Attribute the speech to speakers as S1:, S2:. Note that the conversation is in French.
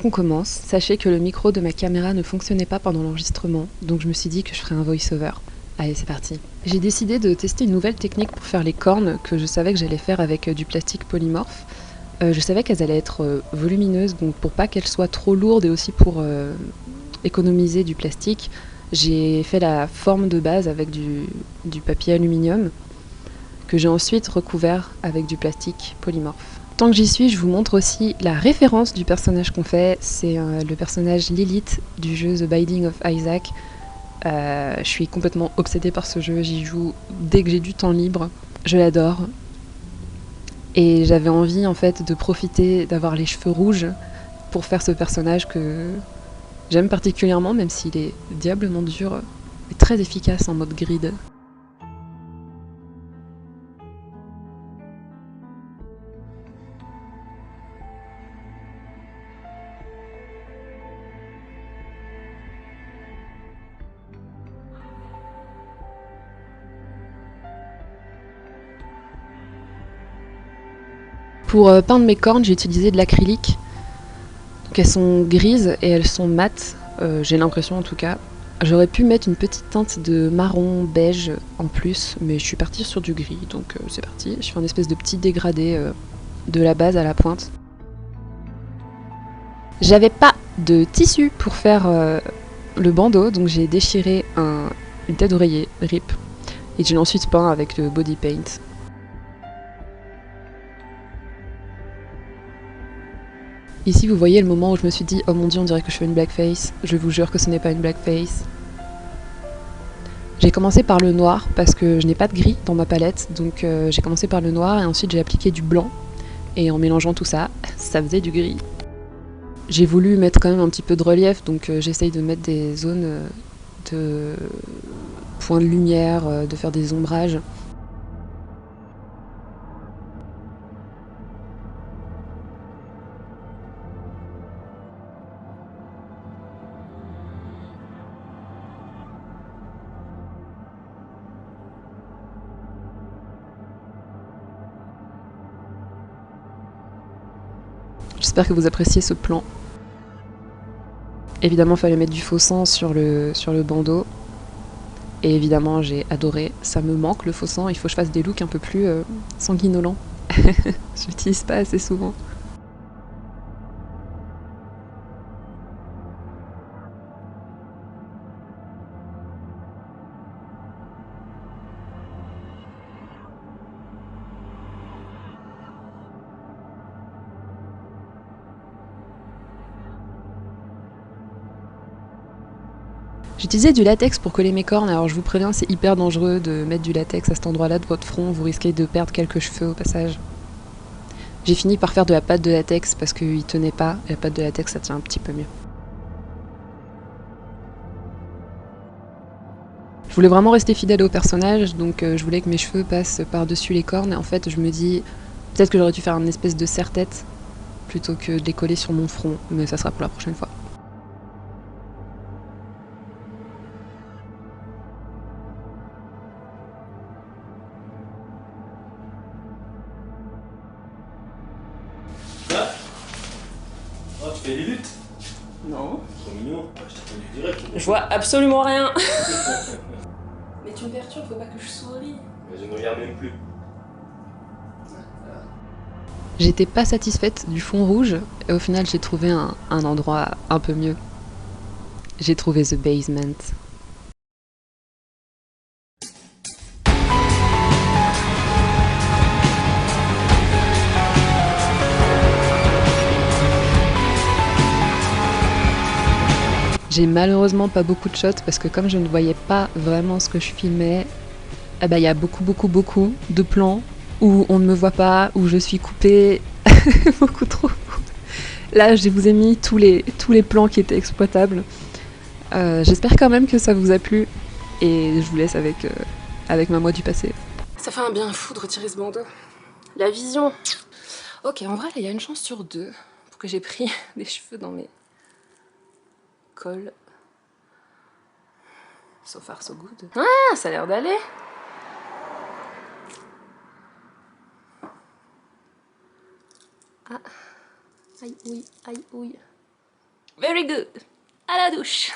S1: qu'on commence, sachez que le micro de ma caméra ne fonctionnait pas pendant l'enregistrement, donc je me suis dit que je ferais un voice-over. Allez, c'est parti. J'ai décidé de tester une nouvelle technique pour faire les cornes que je savais que j'allais faire avec du plastique polymorphe. Je savais qu'elles allaient être volumineuses, donc pour pas qu'elles soient trop lourdes et aussi pour économiser du plastique, j'ai fait la forme de base avec du papier aluminium que j'ai ensuite recouvert avec du plastique polymorphe. Tant que j'y suis, je vous montre aussi la référence du personnage qu'on fait. C'est le personnage Lilith du jeu The Binding of Isaac. Je suis complètement obsédée par ce jeu, j'y joue dès que j'ai du temps libre. Je l'adore. Et j'avais envie en fait de profiter d'avoir les cheveux rouges pour faire ce personnage que j'aime particulièrement, même s'il est diablement dur et très efficace en mode grid. Pour peindre mes cornes, j'ai utilisé de l'acrylique. Donc elles sont grises et elles sont mates, j'ai l'impression en tout cas. J'aurais pu mettre une petite teinte de marron beige en plus, mais je suis partie sur du gris, donc c'est parti. Je fais un espèce de petit dégradé de la base à la pointe. J'avais pas de tissu pour faire le bandeau, donc j'ai déchiré une tête d'oreiller, RIP, et je l'ai ensuite peint avec le body paint. Ici, vous voyez le moment où je me suis dit « Oh mon dieu, on dirait que je fais une blackface ». Je vous jure que ce n'est pas une blackface. J'ai commencé par le noir parce que je n'ai pas de gris dans ma palette, donc j'ai commencé par le noir et ensuite j'ai appliqué du blanc. Et en mélangeant tout ça, ça faisait du gris. J'ai voulu mettre quand même un petit peu de relief, donc j'essaye de mettre des zones de points de lumière, de faire des ombrages. J'espère que vous appréciez ce plan. Évidemment, il fallait mettre du faux sang sur le bandeau. Et évidemment, j'ai adoré. Ça me manque le faux sang, il faut que je fasse des looks un peu plus sanguinolents. Je l'utilise pas assez souvent. J'utilisais du latex pour coller mes cornes, alors je vous préviens, c'est hyper dangereux de mettre du latex à cet endroit-là de votre front, vous risquez de perdre quelques cheveux au passage. J'ai fini par faire de la pâte de latex parce qu'il tenait pas, et la pâte de latex ça tient un petit peu mieux. Je voulais vraiment rester fidèle au personnage, donc je voulais que mes cheveux passent par-dessus les cornes, et en fait je me dis, peut-être que j'aurais dû faire une espèce de serre-tête, plutôt que de les coller sur mon front, mais ça sera pour la prochaine fois.
S2: Ah, oh, tu fais les luttes?
S3: Non.
S2: Trop mignon. Je t'ai reconnu direct.
S3: Je vois absolument rien. Mais tu me perturbes, faut pas que je souris.
S2: Mais je ne regarde même plus.
S1: J'étais pas satisfaite du fond rouge, et au final j'ai trouvé un endroit un peu mieux. J'ai trouvé The Basement. J'ai malheureusement pas beaucoup de shots parce que comme je ne voyais pas vraiment ce que je filmais, eh ben, y a beaucoup de plans où on ne me voit pas, où je suis coupée beaucoup trop. Là, je vous ai mis tous les plans qui étaient exploitables. J'espère quand même que ça vous a plu et je vous laisse avec ma moi du passé.
S3: Ça fait un bien fou de retirer ce bandeau. La vision. Ok, en vrai, il y a une chance sur deux pour que j'ai pris des cheveux dans mes cols. So far, so good. Ah, ça a l'air d'aller. Ah. Aïe, oui, aïe, oui. Very good. À la douche.